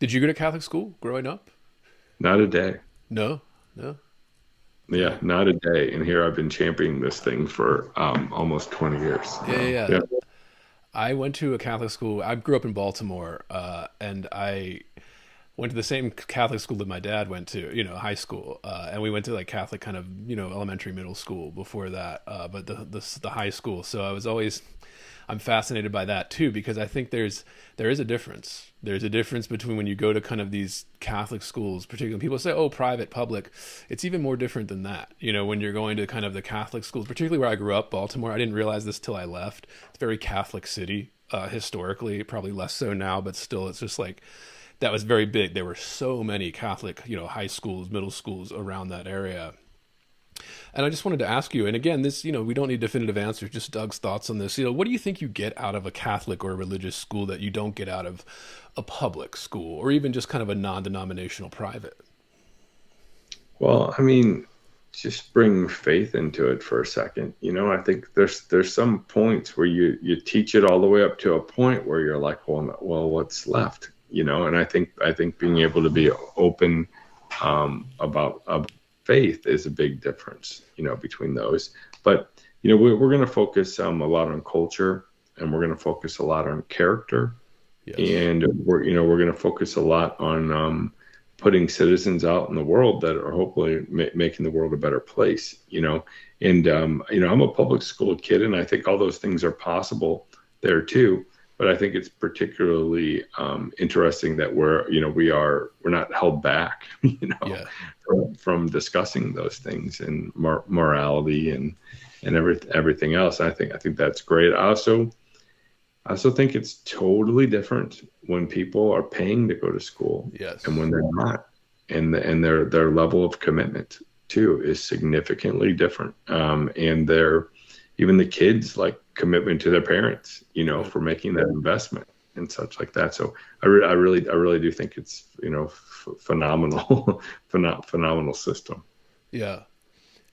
Did you go to Catholic school growing up? Not a day. No, no. Yeah, not a day. And here I've been championing this thing for almost 20 years. Yeah, yeah, yeah. Yeah. I went to a Catholic school. I grew up in Baltimore, and I went to the same Catholic school that my dad went to, high school. And we went to like Catholic kind of, elementary, middle school before that, but the high school. So I'm fascinated by that too, because I think there is a difference. There's a difference between when you go to kind of these Catholic schools, particularly people say, oh, private, public. It's even more different than that. When you're going to kind of the Catholic schools, particularly where I grew up, Baltimore, I didn't realize this till I left. It's a very Catholic city, historically, probably less so now, but still it's just like, that was very big. There were so many Catholic, high schools, middle schools around that area. And I just wanted to ask you, and again, this, we don't need definitive answers, just Doug's thoughts on this. What do you think you get out of a Catholic or a religious school that you don't get out of a public school, or even just kind of a non-denominational private? Well, I mean, just bring faith into it for a second. I think there's some points where you teach it all the way up to a point where you're like, well, what's left? And I think being able to be open about faith is a big difference, between those. But we're going to focus a lot on culture, and we're going to focus a lot on character, Yes. and we're going to focus a lot on putting citizens out in the world that are hopefully making the world a better place. And I'm a public school kid, and I think all those things are possible there too. But I think it's particularly interesting that we're not held back, Yeah. from discussing those things and morality and everything else. I think that's great. I also think it's totally different when people are paying to go to school Yes. and when they're not, and their level of commitment too is significantly different. And even the kids like commitment to their parents, Right. for making that investment and such like that. So I really do think it's phenomenal, phenomenal system. Yeah.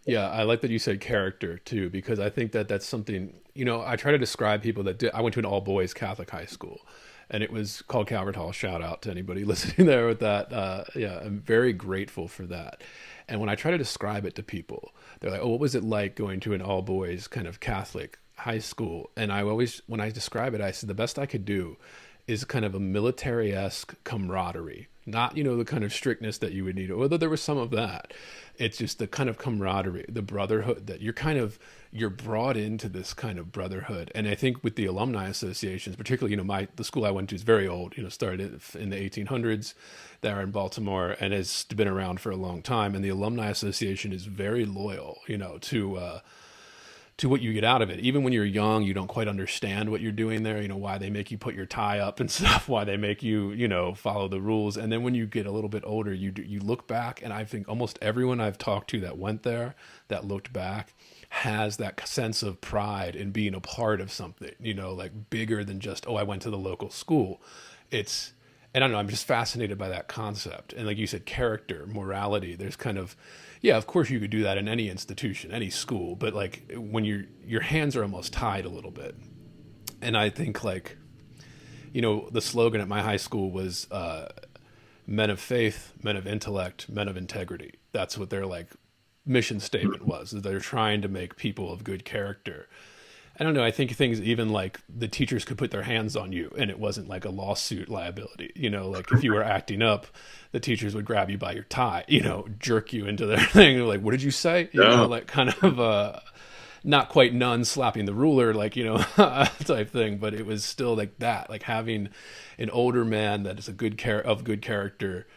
Yeah, I like that you said character too, because I think that that's something, I try to describe people that I went to an all boys Catholic high school, and it was called Calvert Hall. Shout out to anybody listening there with that. Yeah, I'm very grateful for that. And when I try to describe it to people, they're like, oh, what was it like going to an all boys kind of Catholic high school? And when I describe it, I said the best I could do is kind of a military-esque camaraderie, not, the kind of strictness that you would need, although there was some of that. It's just the kind of camaraderie, the brotherhood that you're brought into this kind of brotherhood. And I think with the alumni associations, particularly, the school I went to is very old, started in the 1800s there in Baltimore and has been around for a long time. And the alumni association is very loyal, to what you get out of it. Even when you're young, you don't quite understand what you're doing there, why they make you put your tie up and stuff, why they make you, follow the rules. And then when you get a little bit older, you look back, and I think almost everyone I've talked to that went there, that looked back, has that sense of pride in being a part of something, like bigger than just, oh, I went to the local school. And I don't know, I'm just fascinated by that concept. And like you said, character, morality, there's kind of, yeah, of course you could do that in any institution, any school, but like when your hands are almost tied a little bit. And I think like, the slogan at my high school was men of faith, men of intellect, men of integrity. That's what their like mission statement was. They're trying to make people of good character. I don't know. I think things even like the teachers could put their hands on you and it wasn't like a lawsuit liability. Like if you were acting up, the teachers would grab you by your tie, jerk you into their thing. Like, what did you say? Yeah. Like kind of not quite nun slapping the ruler, like, type thing. But it was still like that, like having an older man that is good character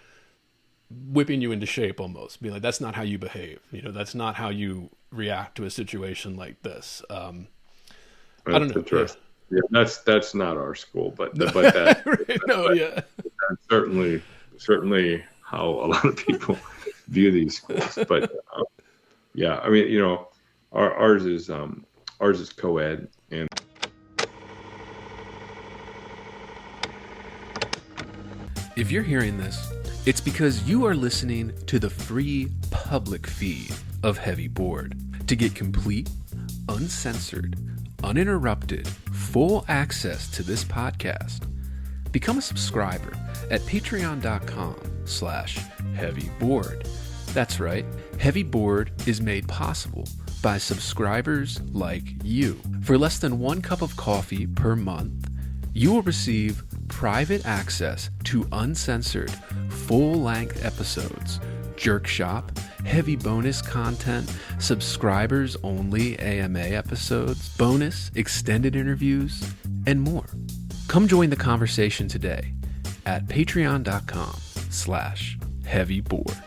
whipping you into shape almost. Be like, that's not how you behave. That's not how you react to a situation like this. I don't That's know. Yeah. interesting. Yeah, that's not our school, but that Right. No, yeah. that's certainly how a lot of people view these schools. But yeah, I mean, ours is co-ed, and If you're hearing this, it's because you are listening to the free public feed of Heavy Board. To get complete, uncensored, uninterrupted, full access to this podcast, Become a subscriber at patreon.com/heavyboard. That's right, Heavy Board is made possible by subscribers like you. For less than 1 cup of coffee per month, you will receive private access to uncensored, full-length episodes, Jerk Shop, heavy bonus content, subscribers-only AMA episodes, bonus extended interviews, and more. Come join the conversation today at patreon.com/heavyboard.